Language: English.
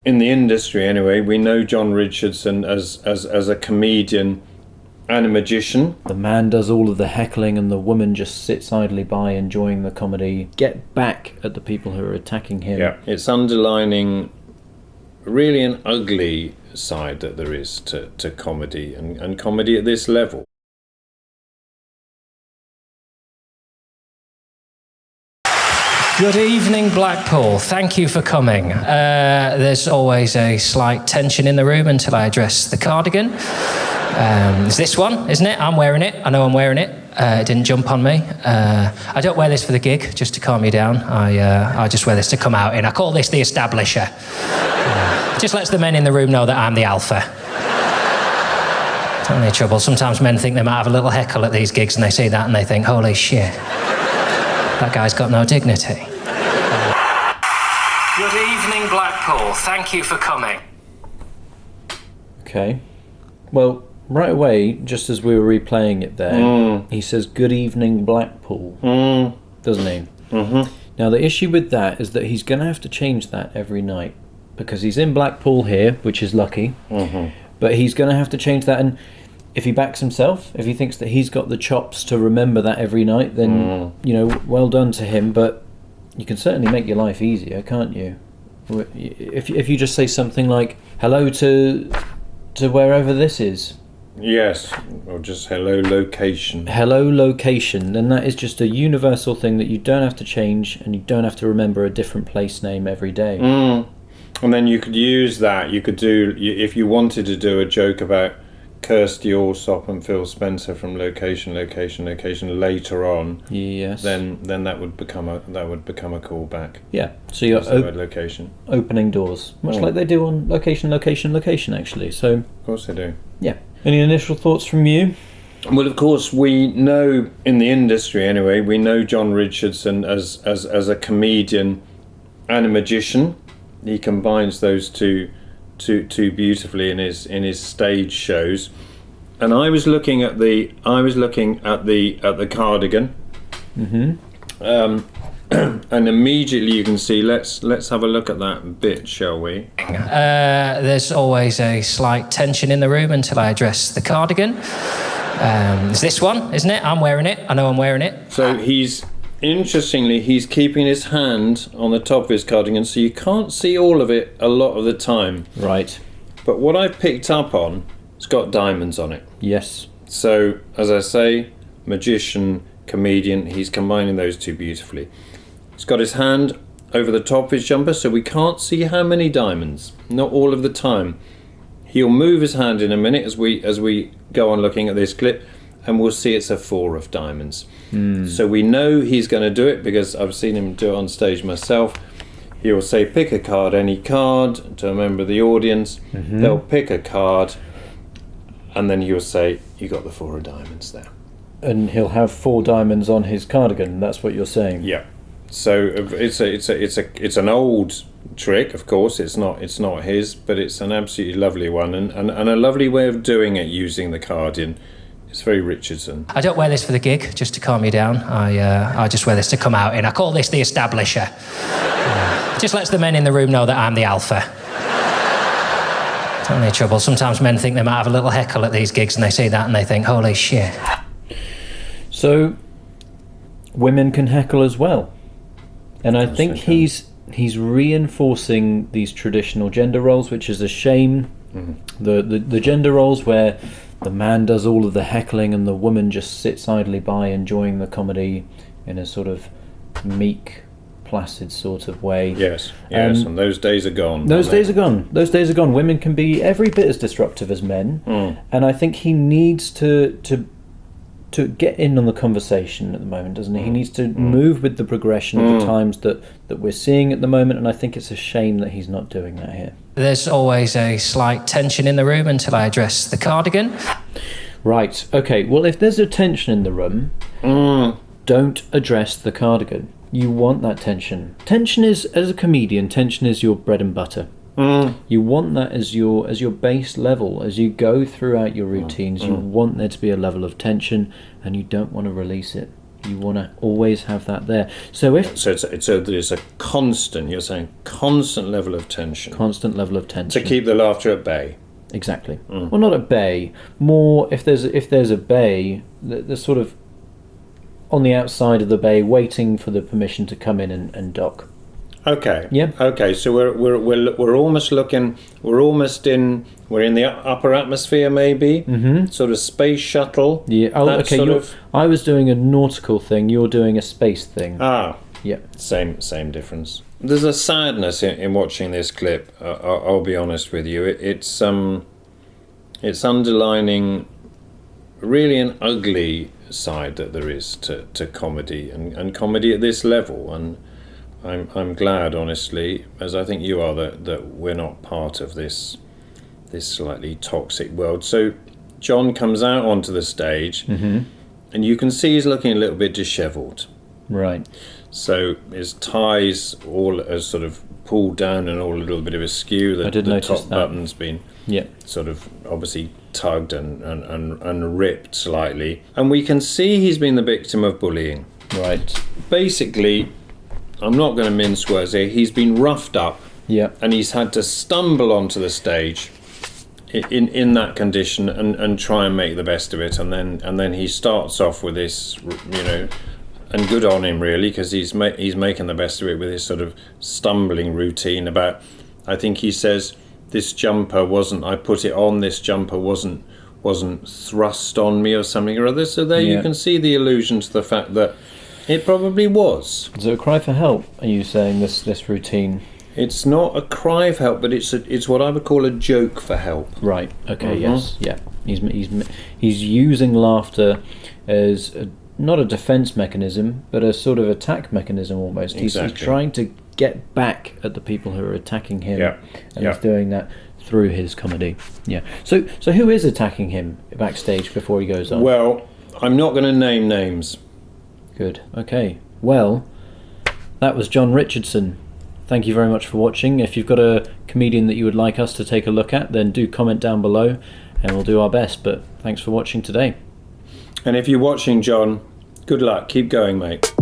In the industry anyway, we know Jon Richardson as a comedian and a magician. The man does all of the heckling and the woman just sits idly by enjoying the comedy. Get back at the people who are attacking him. Yeah, it's underlining really an ugly side that there is to comedy and comedy at this level. Good evening, Blackpool. Thank you for coming. There's always a slight tension in the room until I address the cardigan. It's this one, isn't it? I'm wearing it. I know I'm wearing it. It didn't jump on me. I don't wear this for the gig, just to calm you down. I just wear this to come out in. I call this the establisher. Just lets the men in the room know that I'm the alpha. It's only trouble. Sometimes men think they might have a little heckle at these gigs and they see that and they think, holy shit, that guy's got no dignity. Good evening, Blackpool. Thank you for coming. Okay. Well, right away, just as we were replaying it there, he says, good evening, Blackpool, doesn't he? Mm-hmm. Now, the issue with that is that he's going to have to change that every night, because he's in Blackpool here, which is lucky, but he's going to have to change that, and if he backs himself, if he thinks that he's got the chops to remember that every night, then, you know, well done to him, but you can certainly make your life easier, can't you? If you just say something like, hello to wherever this is. Yes, or just hello location. Hello location, then that is just a universal thing that you don't have to change, and you don't have to remember a different place name every day. And then you could use that, you could do, if you wanted to do a joke about Kirsty Allsopp and Phil Spencer from location later on. Yes. Then that would become a callback. Yeah. So you're location. Opening doors, much like they do on location actually. So of course they do. Yeah. Any initial thoughts from you? Well, of course, we know in the industry anyway. We know Jon Richardson as a comedian and a magician. He combines those two beautifully in his stage shows, and I was looking at the cardigan, and immediately you can see. Let's have a look at that bit, shall we? There's always a slight tension in the room until I address the cardigan. It's this one, isn't it? I'm wearing it. I know I'm wearing it. So he's keeping his hand on the top of his cardigan, so you can't see all of it a lot of the time. Right. But what I've picked up on, it's got diamonds on it. Yes. So, as I say, magician, comedian, he's combining those two beautifully. He's got his hand over the top of his jumper, so we can't see how many diamonds. Not all of the time. He'll move his hand in a minute as we go on looking at this clip, and we'll see it's a 4 of diamonds. So we know he's going to do it because I've seen him do it on stage myself. He'll say, pick a card, any card, to a member of the audience. They'll pick a card, and then he'll say, you got the 4 of diamonds there. And he'll have 4 diamonds on his cardigan, that's what you're saying? Yeah. So it's an old trick, of course, it's not his, but it's an absolutely lovely one, and a lovely way of doing it using the cardigan. It's very Richardson. I don't wear this for the gig, just to calm you down. I just wear this to come out in. I call this the establisher. Just lets the men in the room know that I'm the alpha. It's only trouble. Sometimes men think they might have a little heckle at these gigs and they see that and they think, holy shit. So, women can heckle as well. And I think he's reinforcing these traditional gender roles, which is a shame. The gender roles where the man does all of the heckling and the woman just sits idly by enjoying the comedy in a sort of meek, placid sort of way. Yes, and those days are gone. Those days are gone. Women can be every bit as disruptive as men, and I think he needs to get in on the conversation at the moment, doesn't he? He needs to move with the progression of the times that we're seeing at the moment, and I think it's a shame that he's not doing that here. There's always a slight tension in the room until I address the cardigan. Right, okay, well, if there's a tension in the room, don't address the cardigan. You want that tension. Tension is, as a comedian, tension is your bread and butter. You want that as your base level. As you go throughout your routines, you want there to be a level of tension, and you don't want to release it. You want to always have that there. So if So there's a constant. You're saying constant level of tension constant level of tension to keep the laughter at bay. exactly. Well, not at bay. More if there's a bay, there's sort of on the outside of the bay, waiting for the permission to come in and dock. Okay. Yeah. Okay. So we're almost looking. We're in the upper atmosphere, maybe. Mm-hmm. Sort of space shuttle. Yeah. Oh, that okay. sort of- I was doing a nautical thing. You're doing a space thing. Ah. Yeah. Same difference. There's a sadness in watching this clip. I'll be honest with you. It's underlining really an ugly side that there is to comedy and comedy at this level. And I'm glad, honestly, as I think you are, that we're not part of this slightly toxic world. So Jon comes out onto the stage, and you can see he's looking a little bit dishevelled. Right. So his tie's all as sort of pulled down and all a little bit of askew. I did the notice top that. button's been sort of obviously tugged and ripped slightly. And we can see he's been the victim of bullying. Right. Basically, I'm not going to mince words here, he's been roughed up. Yeah. And he's had to stumble onto the stage in that condition and try and make the best of it. And then he starts off with this, and good on him really, because he's making the best of it with his sort of stumbling routine about, I think he says, this jumper wasn't, I put it on, this jumper wasn't thrust on me or something or other. So there you can see the allusion to the fact that it probably was. Is it a cry for help, are you saying, this routine? It's not a cry for help, but it's what I would call a joke for help. Right, okay, yes, yeah. He's using laughter as not a defence mechanism, but a sort of attack mechanism almost. Exactly. He's trying to get back at the people who are attacking him, and Yeah. he's doing that through his comedy. Yeah. So who is attacking him backstage before he goes on? Well, I'm not going to name names. Good. Okay. Well, that was Jon Richardson. Thank you very much for watching. If you've got a comedian that you would like us to take a look at, then do comment down below and we'll do our best. But thanks for watching today. And if you're watching, Jon, good luck. Keep going, mate.